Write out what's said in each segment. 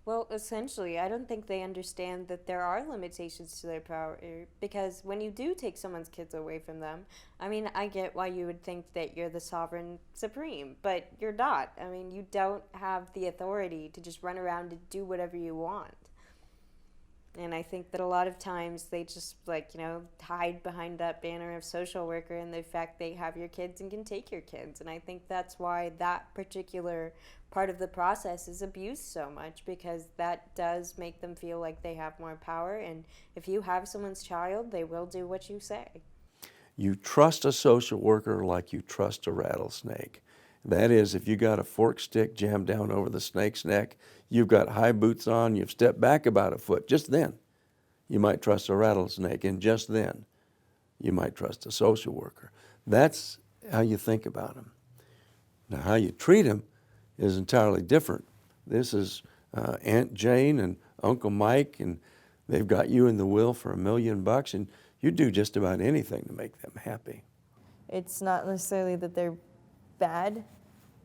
Well, essentially, I don't think they understand that there are limitations to their power because when you do take someone's kids away from them, I mean, I get why you would think that you're the sovereign supreme, but you're not. I mean, you don't have the authority to just run around and do whatever you want. And I think that a lot of times they just, like, hide behind that banner of social worker and the fact they have your kids and can take your kids. And I think that's why that particular part of the process is abused so much, because that does make them feel like they have more power. And if you have someone's child, they will do what you say. You trust a social worker like you trust a rattlesnake. That is, if you got a fork stick jammed down over the snake's neck, you've got high boots on, you've stepped back about a foot, just then you might trust a rattlesnake, and just then you might trust a social worker. That's how you think about them. Now, how you treat them is entirely different. This is Aunt Jane and Uncle Mike, and they've got you in the will for $1,000,000, and you do just about anything to make them happy. It's not necessarily that they're bad,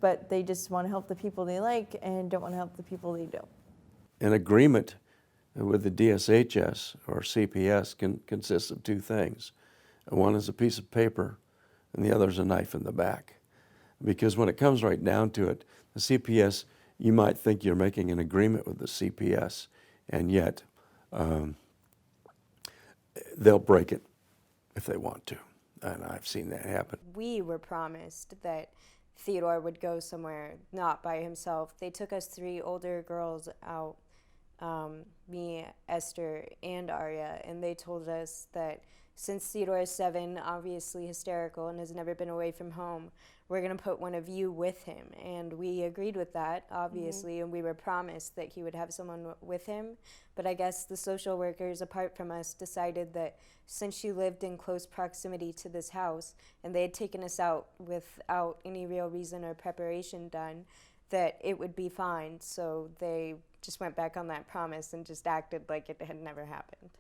but they just want to help the people they like and don't want to help the people they don't. An agreement with the DSHS or CPS consists of two things. One is a piece of paper, and the other is a knife in the back. Because when it comes right down to it, the CPS, you might think you're making an agreement with the CPS, and yet they'll break it if they want to. And I've seen that happen. We were promised that Theodore would go somewhere not by himself. They took us three older girls out, me, Esther, and Arya, and they told us that since Theodore is 7, obviously hysterical, and has never been away from home, we're going to put one of you with him. And we agreed with that, obviously, and we were promised that he would have someone with him. But I guess the social workers, apart from us, decided that since she lived in close proximity to this house, and they had taken us out without any real reason or preparation done, that it would be fine. So they just went back on that promise and just acted like it had never happened.